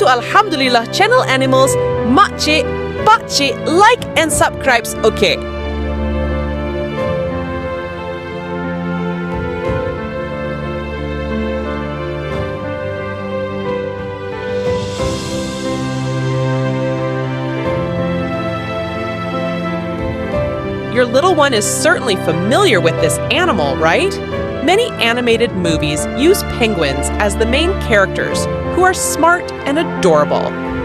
to Alhamdulillah channel animals. Makcik, pakcik, like and subscribe, okay? Your little one is certainly familiar with this animal, right? Many animated movies use penguins as the main characters who are smart and adorable.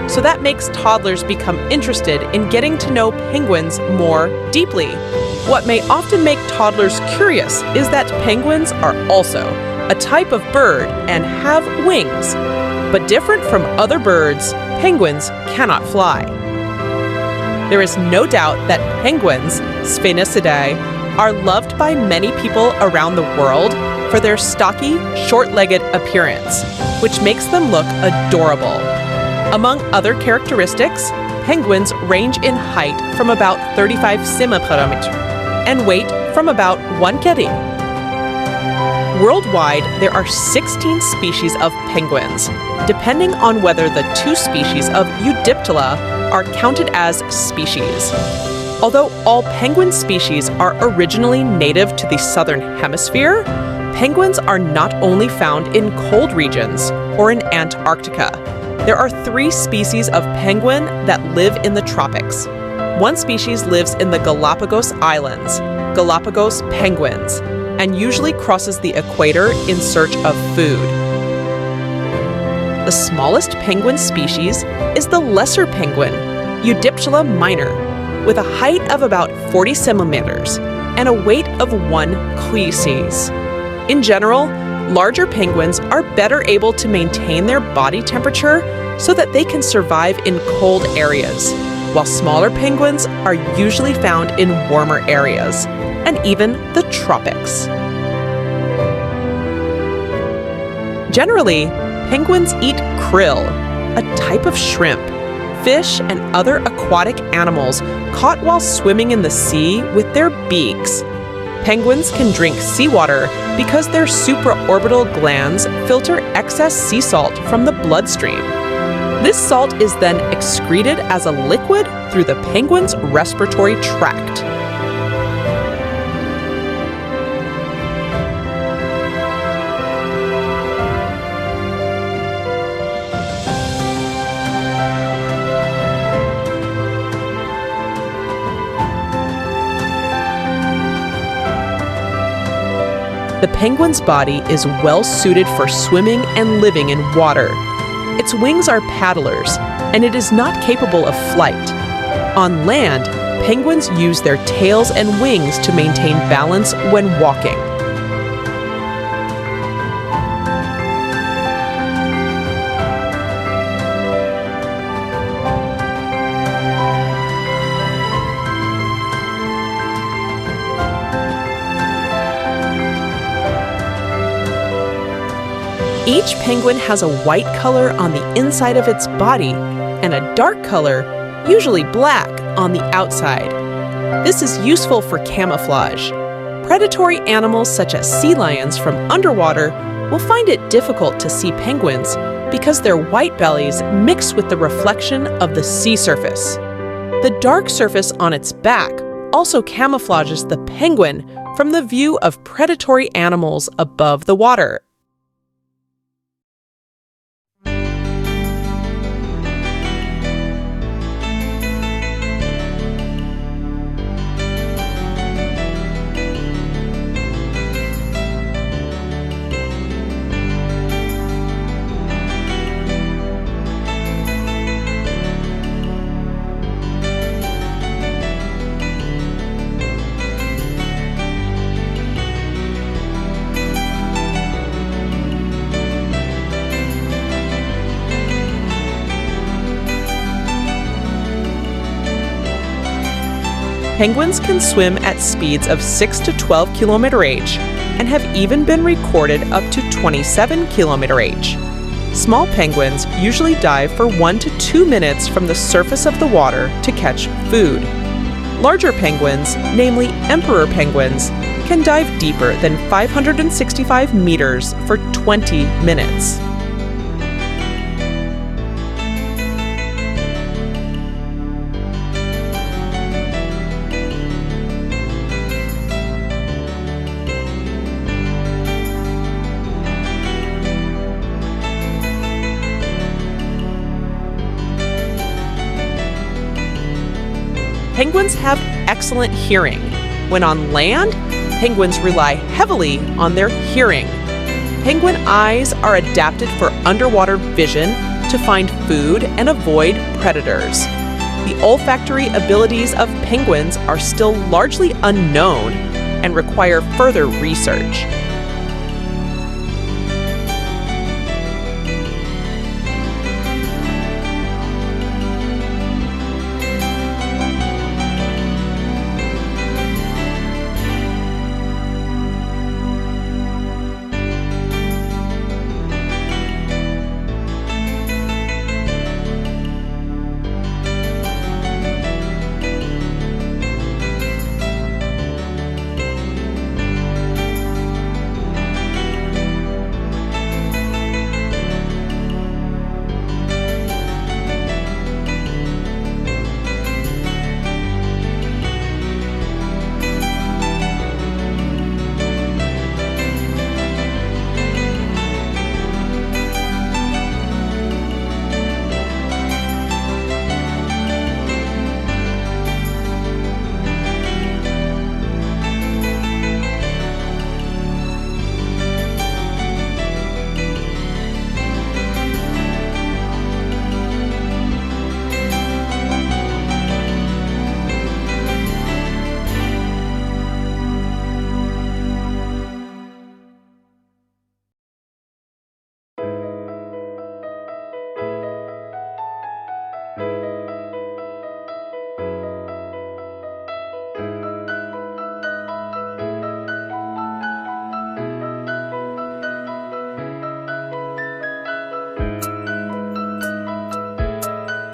So that makes toddlers become interested in getting to know penguins more deeply. What may often make toddlers curious is that penguins are also a type of bird and have wings. But different from other birds, penguins cannot fly. There is no doubt that penguins, Sphenicidae, are loved by many people around the world for their stocky, short-legged appearance, which makes them look adorable. Among other characteristics, penguins range in height from about 35 centimeters and weight from about 1 kg. Worldwide, there are 16 species of penguins, depending on whether the 2 species of Eudyptula are counted as species. Although all penguin species are originally native to the southern hemisphere, penguins are not only found in cold regions or in Antarctica. There are 3 species of penguin that live in the tropics. One species lives in the Galapagos Islands, Galapagos penguins, and usually crosses the equator in search of food. The smallest penguin species is the lesser penguin, Eudyptula minor, with a height of about 40 centimeters and a weight of 1 kg. In general, larger penguins are better able to maintain their body temperature so that they can survive in cold areas, while smaller penguins are usually found in warmer areas, and even the tropics. Generally, penguins eat krill, a type of shrimp, fish, and other aquatic animals caught while swimming in the sea with their beaks. Penguins can drink seawater because their supraorbital glands filter excess sea salt from the bloodstream. This salt is then excreted as a liquid through the penguin's respiratory tract. The penguin's body is well suited for swimming and living in water. Its wings are paddlers, and it is not capable of flight. On land, penguins use their tails and wings to maintain balance when walking. Each penguin has a white color on the inside of its body and a dark color, usually black, on the outside. This is useful for camouflage. Predatory animals such as sea lions from underwater will find it difficult to see penguins because their white bellies mix with the reflection of the sea surface. The dark surface on its back also camouflages the penguin from the view of predatory animals above the water. Penguins can swim at speeds of 6 to 12 km/h and have even been recorded up to 27 km/h. Small penguins usually dive for 1 to 2 minutes from the surface of the water to catch food. Larger penguins, namely emperor penguins, can dive deeper than 565 meters for 20 minutes. penguins have excellent hearing. When on land, penguins rely heavily on their hearing. Penguin eyes are adapted for underwater vision to find food and avoid predators. The olfactory abilities of penguins are still largely unknown and require further research.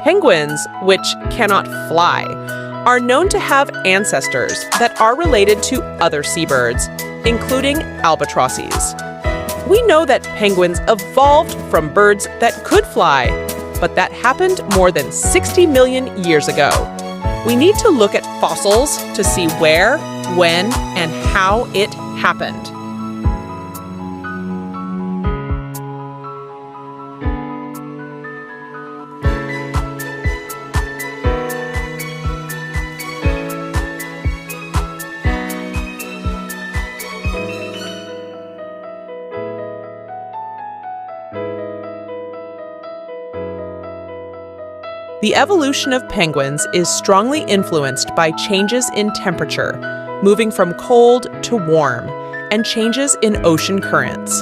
Penguins, which cannot fly, are known to have ancestors that are related to other seabirds, including albatrosses. We know that penguins evolved from birds that could fly, but that happened more than 60 million years ago. We need to look at fossils to see where, when, and how it happened. The evolution of penguins is strongly influenced by changes in temperature, moving from cold to warm, and changes in ocean currents.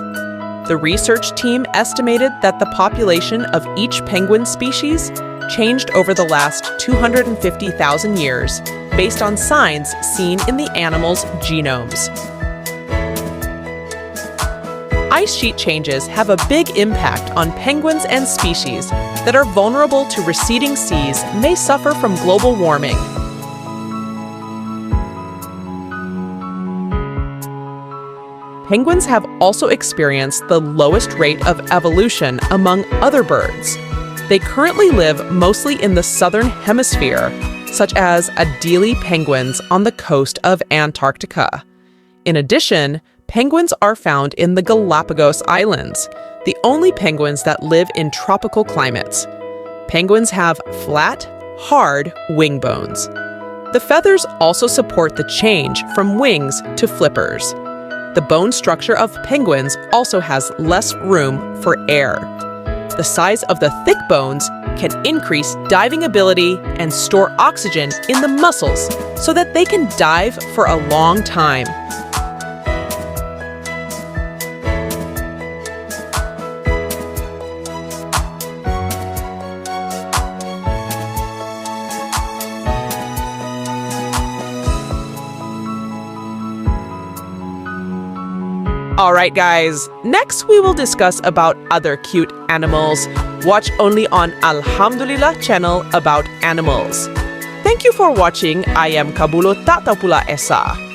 The research team estimated that the population of each penguin species changed over the last 250,000 years based on signs seen in the animals' genomes. Ice sheet changes have a big impact on penguins, and species that are vulnerable to receding seas may suffer from global warming. Penguins have also experienced the lowest rate of evolution among other birds. They currently live mostly in the southern hemisphere, such as Adelie penguins on the coast of Antarctica. In addition, penguins are found in the Galapagos Islands, the only penguins that live in tropical climates. Penguins have flat, hard wing bones. The feathers also support the change from wings to flippers. The bone structure of penguins also has less room for air. The size of the thick bones can increase diving ability and store oxygen in the muscles so that they can dive for a long time. Alright guys, next we will discuss about other cute animals. Watch only on Alhamdulillah channel about animals. Thank you for watching. I am Kabulo Tak Tahu Pula Esa.